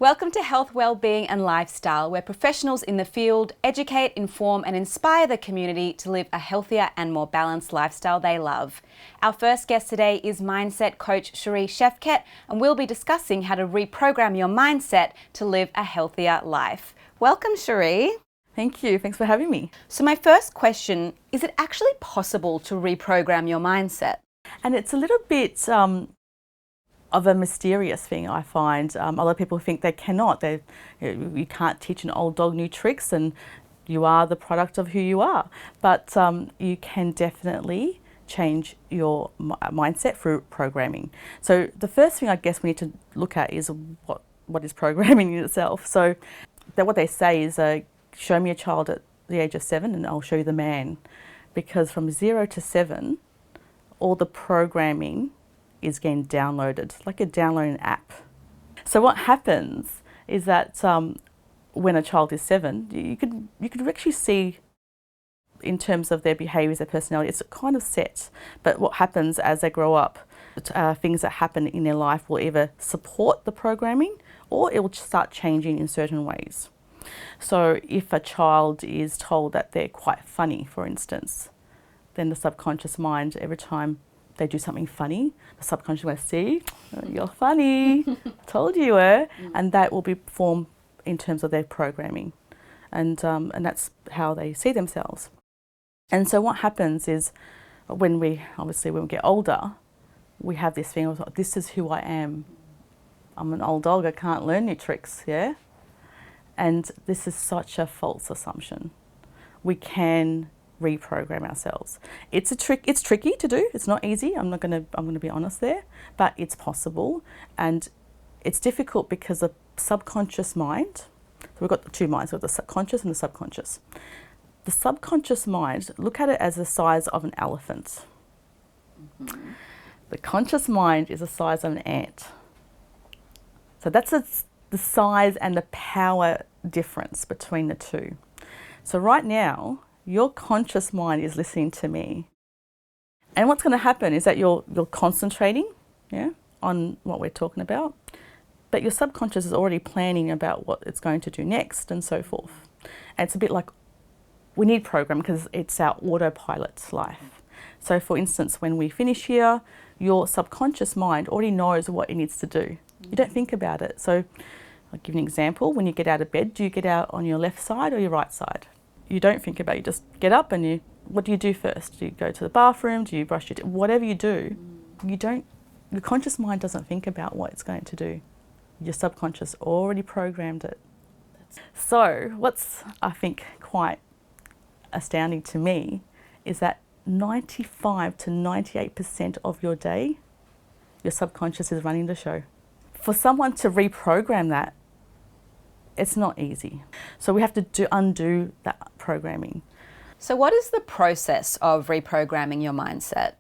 Welcome to Health, Wellbeing and Lifestyle, where professionals in the field educate, inform and inspire the community to live a healthier and more balanced lifestyle they love. Our first guest today is mindset coach Sharee Shefket, and we'll be discussing how to reprogram your mindset to live a healthier life. Welcome, Sharee. Thank you. Thanks for having me. So my first question, is it actually possible to reprogram your mindset? And it's a little bit of a mysterious thing, I find. A lot of people think they cannot. You can't teach an old dog new tricks, and you are the product of who you are. But you can definitely change your mindset through programming. So the first thing I guess we need to look at is what is programming in itself. So what they say is, show me a child at the age of 7 and I'll show you the man. Because from 0 to 7, all the programming is getting downloaded, like you're downloading an app. So what happens is that when a child is 7, you could actually see in terms of their behaviours, their personality, it's kind of set. But what happens as they grow up, things that happen in their life will either support the programming or it will start changing in certain ways. So if a child is told that they're quite funny, for instance, then the subconscious mind, every time they do something funny, the subconscious will see, oh, you're funny, told you were, and that will be formed in terms of their programming, and that's how they see themselves. And so what happens is, when we get older, we have this thing of, this is who I am. I'm an old dog, I can't learn new tricks, yeah? And this is such a false assumption. We can reprogram ourselves. It's tricky to do. It's not easy. I'm going to be honest there, but it's possible, and it's difficult because the subconscious mind. So we've got the two minds. We've got the subconscious and the subconscious. The subconscious mind, look at it as the size of an elephant. Mm-hmm. The conscious mind is the size of an ant. So that's the size and the power difference between the two. So right now, your conscious mind is listening to me. And what's going to happen is that you're concentrating, on what we're talking about, but your subconscious is already planning about what it's going to do next and so forth. And it's a bit like, we need program because it's our autopilot life. So for instance, when we finish here, your subconscious mind already knows what it needs to do. You don't think about it. So I'll give you an example. When you get out of bed, do you get out on your left side or your right side? You don't think about it. You just get up and what do you do first? Do you go to the bathroom? Do you brush your teeth? Whatever you do, your conscious mind doesn't think about what it's going to do. Your subconscious already programmed it. So what's, I think, quite astounding to me is that 95 to 98% of your day, your subconscious is running the show. For someone to reprogram that, it's not easy. So we have to undo that programming. So what is the process of reprogramming your mindset?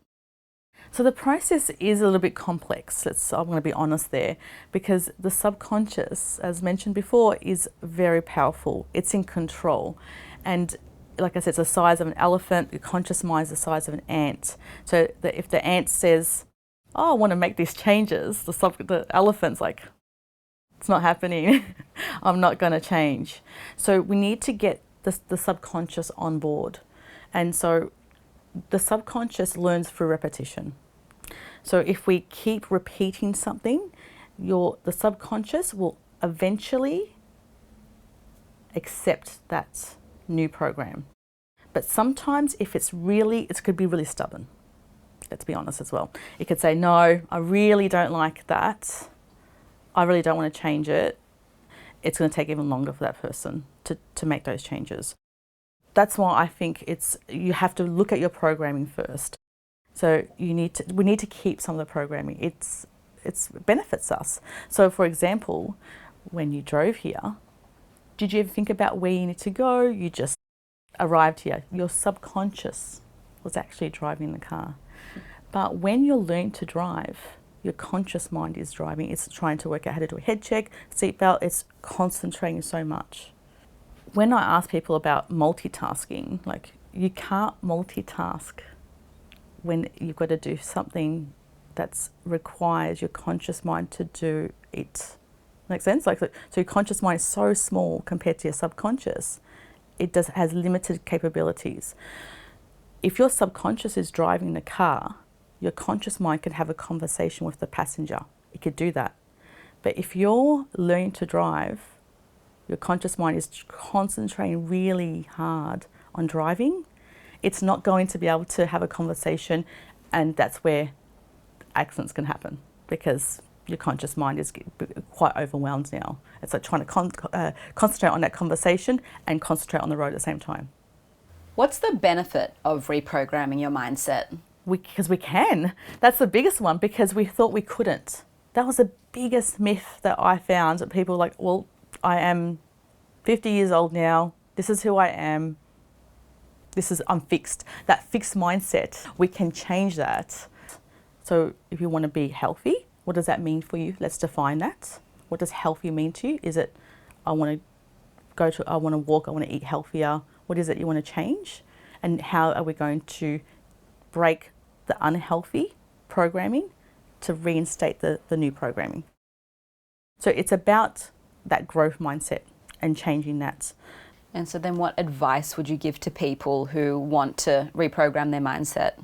So the process is a little bit complex. I'm going to be honest there, because the subconscious, as mentioned before, is very powerful. It's in control. And like I said, it's the size of an elephant. The conscious mind is the size of an ant. So if the ant says, oh, I want to make these changes, the elephant's like, it's not happening. I'm not going to change. So we need to get the subconscious on board. And so the subconscious learns through repetition. So if we keep repeating something, the subconscious will eventually accept that new program. But sometimes it could be really stubborn. Let's be honest as well. It could say, no, I really don't like that. I really don't want to change it. It's going to take even longer for that person to make those changes. That's why I think you have to look at your programming first. So we need to keep some of the programming. It benefits us. So for example, when you drove here, did you ever think about where you need to go? You just arrived here. Your subconscious was actually driving the car. But when you learn to drive, your conscious mind is driving. It's trying to work out how to do a head check, seatbelt. It's concentrating so much. When I ask people about multitasking, like, you can't multitask when you've got to do something that requires your conscious mind to do it Make sense? So your conscious mind is so small compared to your subconscious. It has limited capabilities. If your subconscious is driving the car, your conscious mind can have a conversation with the passenger. It could do that. But if you're learning to drive, your conscious mind is concentrating really hard on driving, it's not going to be able to have a conversation, and that's where accidents can happen, because your conscious mind is quite overwhelmed now. It's like trying to concentrate on that conversation and concentrate on the road at the same time. What's the benefit of reprogramming your mindset? Because we can. That's the biggest one, because we thought we couldn't. That was the biggest myth that I found, that people were like, well, I am 50 years old now, this is who I am, I'm fixed. That fixed mindset, we can change that. So if you want to be healthy, what does that mean for you? Let's define that. What does healthy mean to you? Is it, I want to walk, I want to eat healthier? What is it you want to change? And how are we going to break the unhealthy programming to reinstate the new programming? So it's about that growth mindset and changing that. And so then what advice would you give to people who want to reprogram their mindset?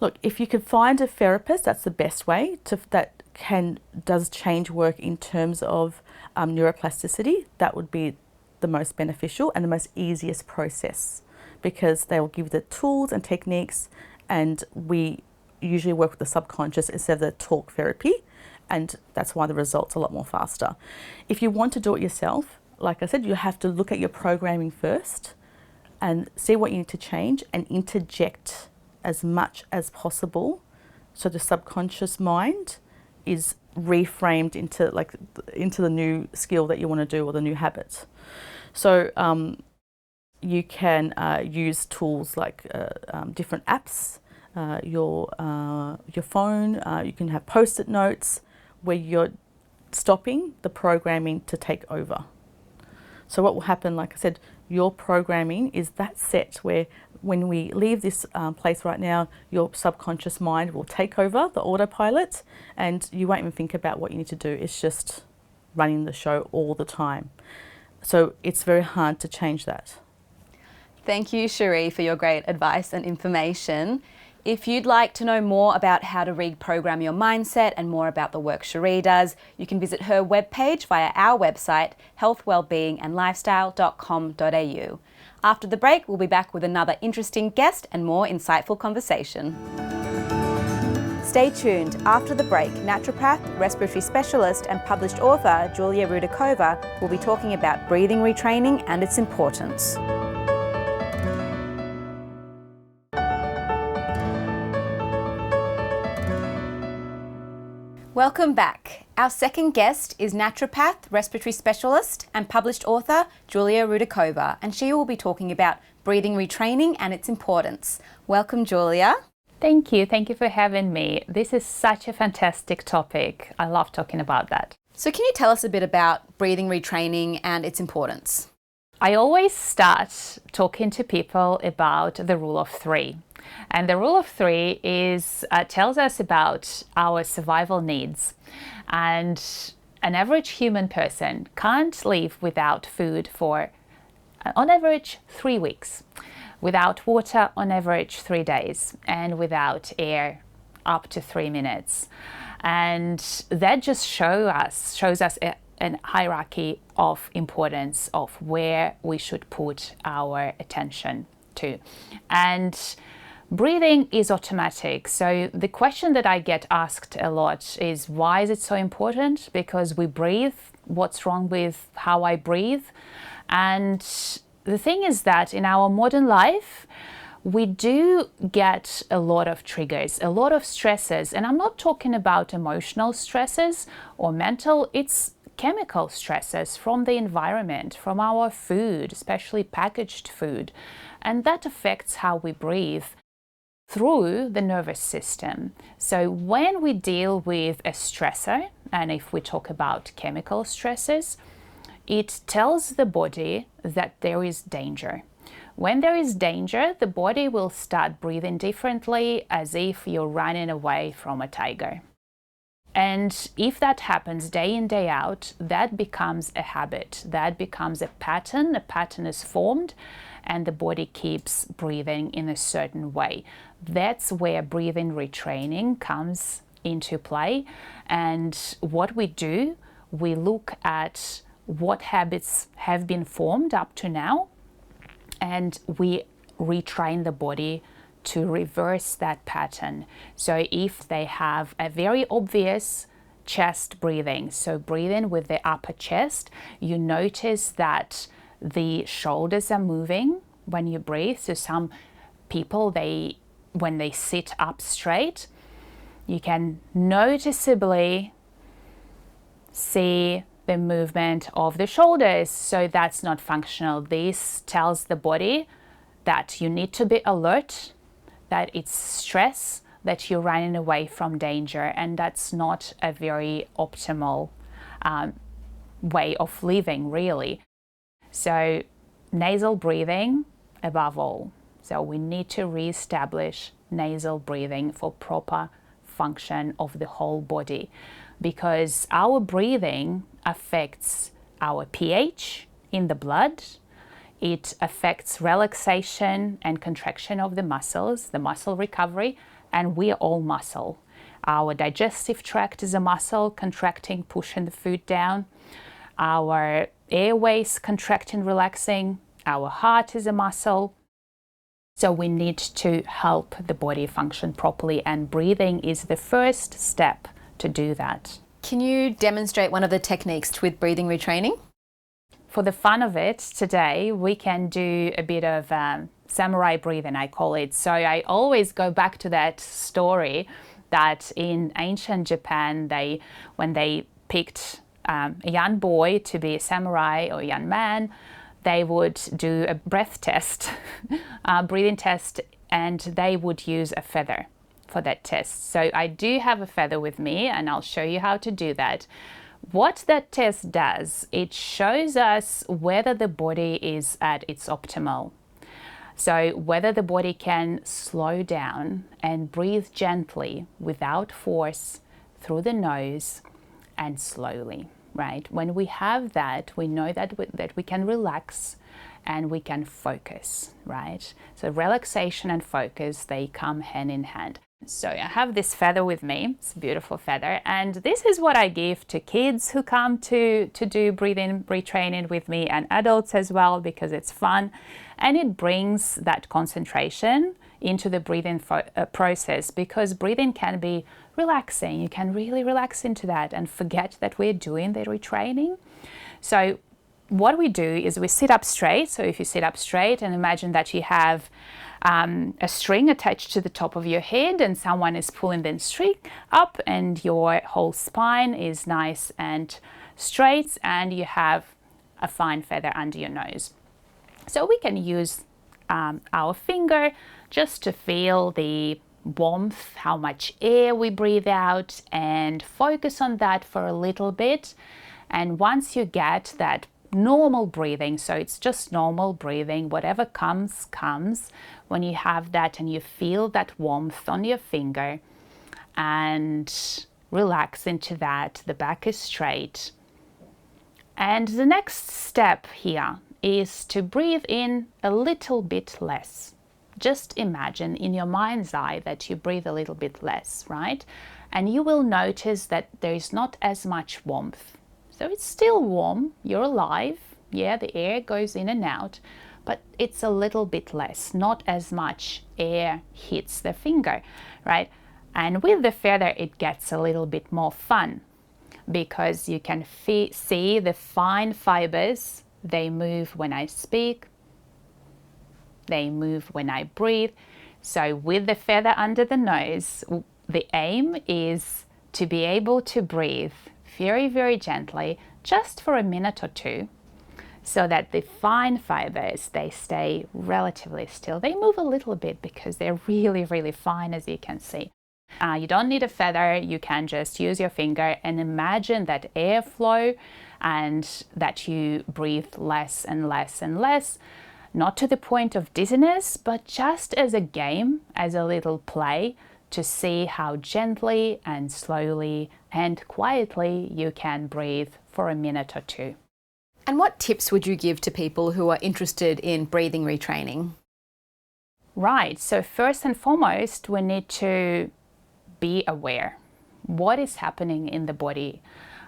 Look, if you could find a therapist, that's the best way does change work in terms of neuroplasticity. That would be the most beneficial and the most easiest process, because they will give the tools and techniques, and we usually work with the subconscious instead of the talk therapy, and that's why the results are a lot more faster. If you want to do it yourself, like I said, you have to look at your programming first and see what you need to change and interject as much as possible, so the subconscious mind is reframed into the new skill that you want to do, or the new habit. So you can use tools like different apps, your phone. You can have post-it notes where you're stopping the programming to take over. So what will happen, like I said, your programming is that set where when we leave this place right now, your subconscious mind will take over the autopilot, and you won't even think about what you need to do. It's just running the show all the time. So it's very hard to change that. Thank you, Sharee, for your great advice and information. If you'd like to know more about how to reprogram your mindset and more about the work Sharee does, you can visit her webpage via our website, healthwellbeingandlifestyle.com.au. After the break, we'll be back with another interesting guest and more insightful conversation. Stay tuned. After the break, naturopath, respiratory specialist and published author Julia Rudakova will be talking about breathing retraining and its importance. Welcome back. Our second guest is naturopath, respiratory specialist and published author Julia Rudakova, and she will be talking about breathing retraining and its importance. Welcome, Julia. Thank you. Thank you for having me. This is such a fantastic topic. I love talking about that. So can you tell us a bit about breathing retraining and its importance? I always start talking to people about the rule of three. And the rule of three tells us about our survival needs. And an average human person can't live without food for, on average, 3 weeks, without water on average 3 days, and without air up to 3 minutes. And that just shows us a hierarchy of importance of where we should put our attention to. And breathing is automatic. So the question that I get asked a lot is, why is it so important? Because we breathe. What's wrong with how I breathe? And the thing is that in our modern life, we do get a lot of triggers, a lot of stresses. And I'm not talking about emotional stresses or mental, it's chemical stresses from the environment, from our food, especially packaged food. And that affects how we breathe through the nervous system. So when we deal with a stressor, and if we talk about chemical stresses, it tells the body that there is danger. When there is danger, the body will start breathing differently, as if you're running away from a tiger. And if that happens day in, day out, that becomes a habit, that becomes a pattern is formed, and the body keeps breathing in a certain way. That's where breathing retraining comes into play. And what we do, we look at what habits have been formed up to now, and we retrain the body to reverse that pattern. So if they have a very obvious chest breathing, so breathing with the upper chest, you notice that the shoulders are moving when you breathe. So some people, when they sit up straight, you can noticeably see the movement of the shoulders. So that's not functional. This tells the body that you need to be alert, that it's stress, that you're running away from danger, and that's not a very optimal way of living, really. So nasal breathing above all. So we need to re-establish nasal breathing for proper function of the whole body, because our breathing affects our pH in the blood. It affects relaxation and contraction of the muscles, the muscle recovery, and we are all muscle. Our digestive tract is a muscle, contracting, pushing the food down. Our airways contracting, relaxing. Our heart is a muscle. So we need to help the body function properly, and breathing is the first step to do that. Can you demonstrate one of the techniques with breathing retraining? For the fun of it, today we can do a bit of samurai breathing, I call it. So I always go back to that story that in ancient Japan, when they picked a young boy to be a samurai or a young man, they would do a breath test, breathing test, and they would use a feather for that test. So I do have a feather with me, and I'll show you how to do that. What that test does, it shows us whether the body is at its optimal. So whether the body can slow down and breathe gently without force through the nose and slowly, right? When we have that, we know that we can relax and we can focus, right? So relaxation and focus, they come hand in hand. So I have this feather with me. It's a beautiful feather, and this is what I give to kids who come to do breathing retraining with me, and adults as well, because it's fun and it brings that concentration into the breathing process, because breathing can be relaxing. You can really relax into that and forget that we're doing the retraining. So what we do is we sit up straight. So if you sit up straight and imagine that you have a string attached to the top of your head, and someone is pulling the string up, and your whole spine is nice and straight, and you have a fine feather under your nose. So we can use our finger just to feel the warmth, how much air we breathe out, and focus on that for a little bit. And once you get that normal breathing, so it's just normal breathing, whatever comes, when you have that and you feel that warmth on your finger, and relax into that, the back is straight. And the next step here is to breathe in a little bit less. Just imagine in your mind's eye that you breathe a little bit less, right? And you will notice that there is not as much warmth. So it's still warm, you're alive, yeah, the air goes in and out, but it's a little bit less, not as much air hits the finger, right? And with the feather, it gets a little bit more fun, because you can see the fine fibers. They move when I speak, they move when I breathe. So with the feather under the nose, the aim is to be able to breathe very, very gently, just for a minute or two, so that the fine fibers, they stay relatively still. They move a little bit because they're really, really fine, as you can see. You don't need a feather, you can just use your finger and imagine that airflow, and that you breathe less and less and less, not to the point of dizziness, but just as a game, as a little play, to see how gently and slowly and quietly you can breathe for a minute or two. And what tips would you give to people who are interested in breathing retraining? Right, so first and foremost, we need to be aware. What is happening in the body?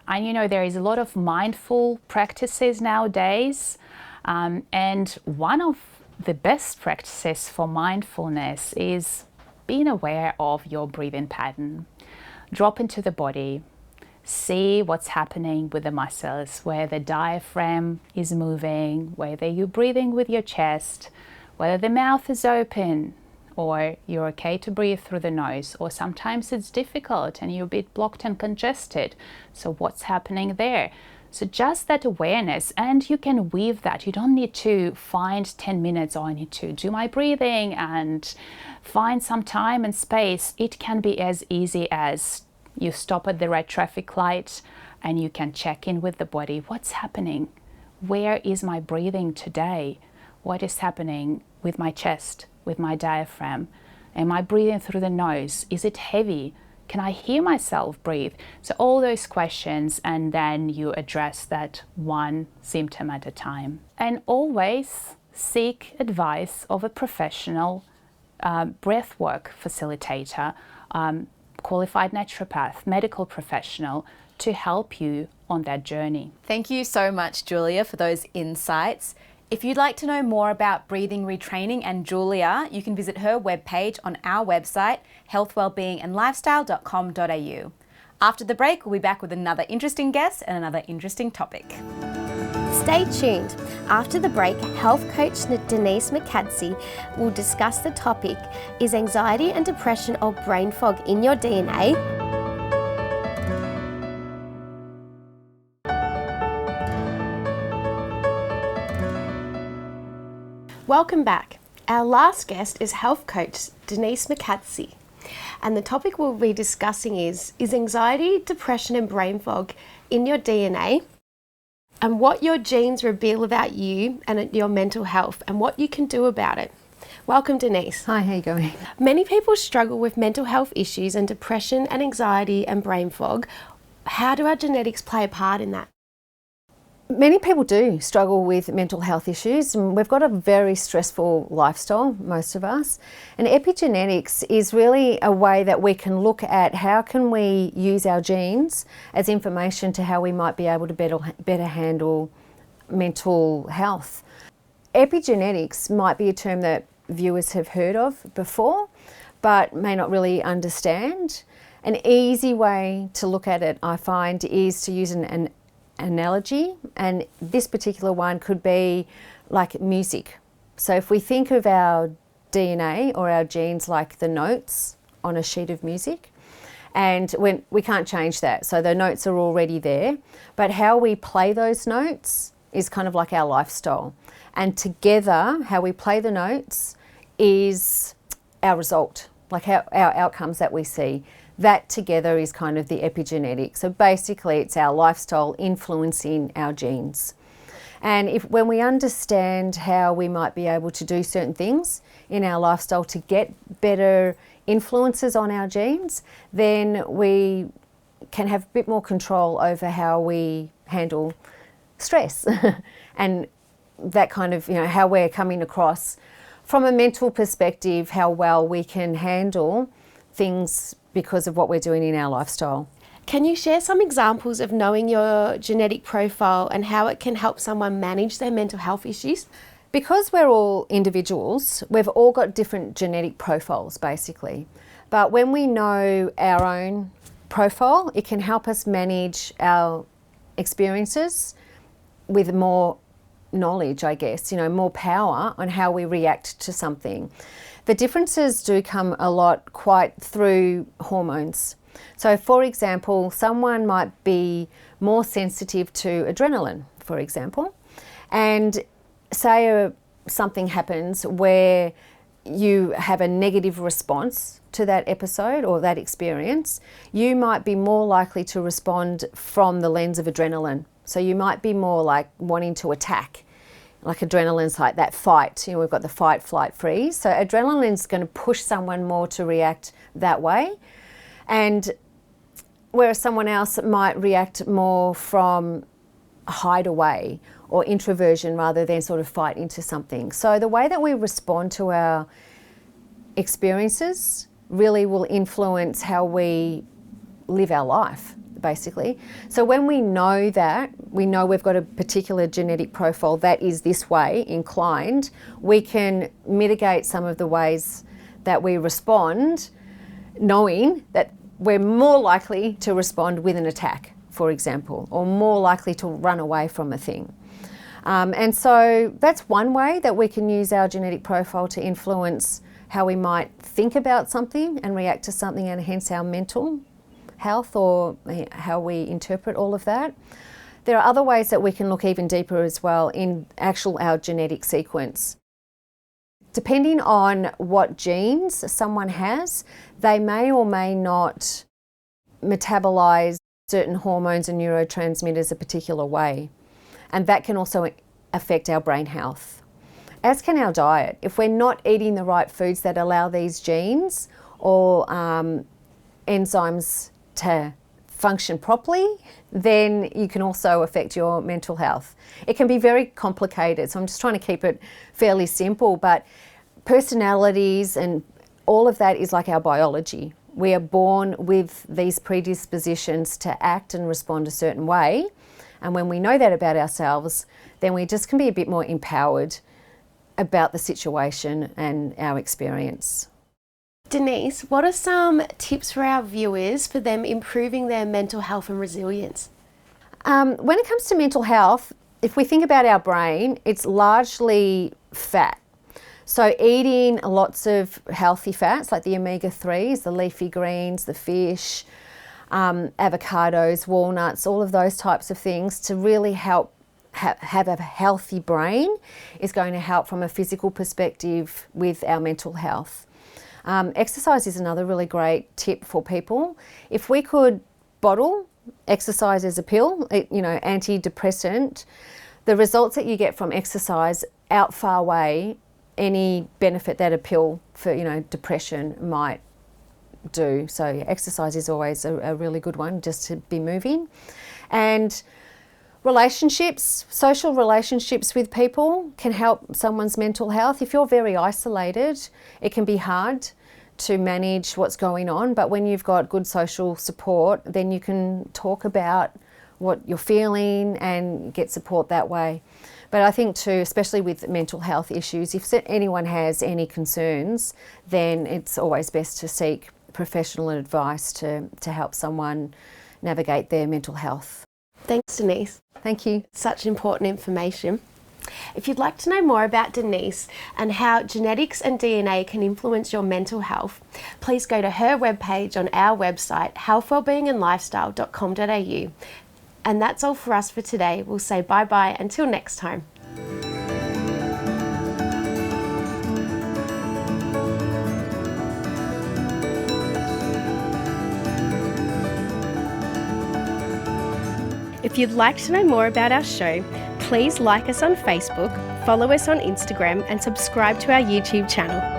And there is a lot of mindful practices nowadays, and one of the best practices for mindfulness is being aware of your breathing pattern. Drop into the body, see what's happening with the muscles, where the diaphragm is moving, whether you're breathing with your chest, whether the mouth is open, or you're okay to breathe through the nose, or sometimes it's difficult and you're a bit blocked and congested. So what's happening there? So just that awareness, and you can weave that. You don't need to find 10 minutes, I need to do my breathing and find some time and space. It can be as easy as you stop at the red traffic light and you can check in with the body. What's happening? Where is my breathing today? What is happening with my chest, with my diaphragm? Am I breathing through the nose? Is it heavy? Can I hear myself breathe? So all those questions, and then you address that one symptom at a time. And always seek advice of a professional breathwork facilitator, qualified naturopath, medical professional, to help you on that journey. Thank you so much, Julia, for those insights. If you'd like to know more about breathing retraining and Julia, you can visit her webpage on our website, healthwellbeingandlifestyle.com.au. After the break, we'll be back with another interesting guest and another interesting topic. Stay tuned. After the break, health coach Denise Mokadsi will discuss the topic, is anxiety and depression or brain fog in your DNA? Welcome back. Our last guest is health coach Denise Mokadsi, and the topic we'll be discussing is anxiety, depression and brain fog in your DNA, and what your genes reveal about you and your mental health and what you can do about it. Welcome, Denise. Hi, how you going? Many people struggle with mental health issues and depression and anxiety and brain fog. How do our genetics play a part in that? Many people do struggle with mental health issues, and we've got a very stressful lifestyle, most of us. And epigenetics is really a way that we can look at how can we use our genes as information to how we might be able to better handle mental health. Epigenetics might be a term that viewers have heard of before, but may not really understand. An easy way to look at it, I find, is to use an analogy, and this particular one could be like music. So if we think of our DNA or our genes like the notes on a sheet of music, and when we can't change that, so the notes are already there, but how we play those notes is kind of like our lifestyle, and together how we play the notes is our result, like our outcomes that we see. That together is kind of the epigenetic. So basically it's our lifestyle influencing our genes. And when we understand how we might be able to do certain things in our lifestyle to get better influences on our genes, then we can have a bit more control over how we handle stress and that kind of, how we're coming across from a mental perspective, how well we can handle things because of what we're doing in our lifestyle. Can you share some examples of knowing your genetic profile and how it can help someone manage their mental health issues? Because we're all individuals, we've all got different genetic profiles basically. But when we know our own profile, it can help us manage our experiences with more knowledge, I guess, more power on how we react to something. The differences do come a lot quite through hormones. So for example, someone might be more sensitive to adrenaline, for example, and say something happens where you have a negative response to that episode or that experience, you might be more likely to respond from the lens of adrenaline. So you might be more like wanting to attack. like adrenaline's like that fight, we've got the fight, flight, freeze. So adrenaline's going to push someone more to react that way. And whereas someone else might react more from hide away or introversion rather than sort of fight into something. So the way that we respond to our experiences really will influence how we live our life, basically. So when we know that, we know we've got a particular genetic profile that is this way inclined, we can mitigate some of the ways that we respond, knowing that we're more likely to respond with an attack, for example, or more likely to run away from a thing. And so that's one way that we can use our genetic profile to influence how we might think about something and react to something, and hence our mental health or how we interpret all of that. There are other ways that we can look even deeper as well in our genetic sequence. Depending on what genes someone has, they may or may not metabolize certain hormones and neurotransmitters a particular way. And that can also affect our brain health, as can our diet. If we're not eating the right foods that allow these genes or enzymes to function properly, then you can also affect your mental health. It can be very complicated, so I'm just trying to keep it fairly simple, but personalities and all of that is like our biology. We are born with these predispositions to act and respond a certain way, and when we know that about ourselves, then we just can be a bit more empowered about the situation and our experience. Denise, what are some tips for our viewers for them improving their mental health and resilience? When it comes to mental health, if we think about our brain, it's largely fat. So eating lots of healthy fats like the omega-3s, the leafy greens, the fish, avocados, walnuts, all of those types of things to really help have a healthy brain is going to help from a physical perspective with our mental health. Exercise is another really great tip for people. If we could bottle exercise as a pill, antidepressant, the results that you get from exercise outweigh any benefit that a pill for depression might do. So exercise is always a really good one, just to be moving. And relationships, social relationships with people can help someone's mental health. If you're very isolated, it can be hard to manage what's going on, but when you've got good social support, then you can talk about what you're feeling and get support that way. But I think too, especially with mental health issues, if anyone has any concerns, then it's always best to seek professional advice to help someone navigate their mental health. Thanks, Denise. Thank you. Such important information. If you'd like to know more about Denise and how genetics and DNA can influence your mental health, please go to her webpage on our website, healthwellbeingandlifestyle.com.au. And that's all for us for today. We'll say bye-bye until next time. If you'd like to know more about our show, please like us on Facebook, follow us on Instagram, and subscribe to our YouTube channel.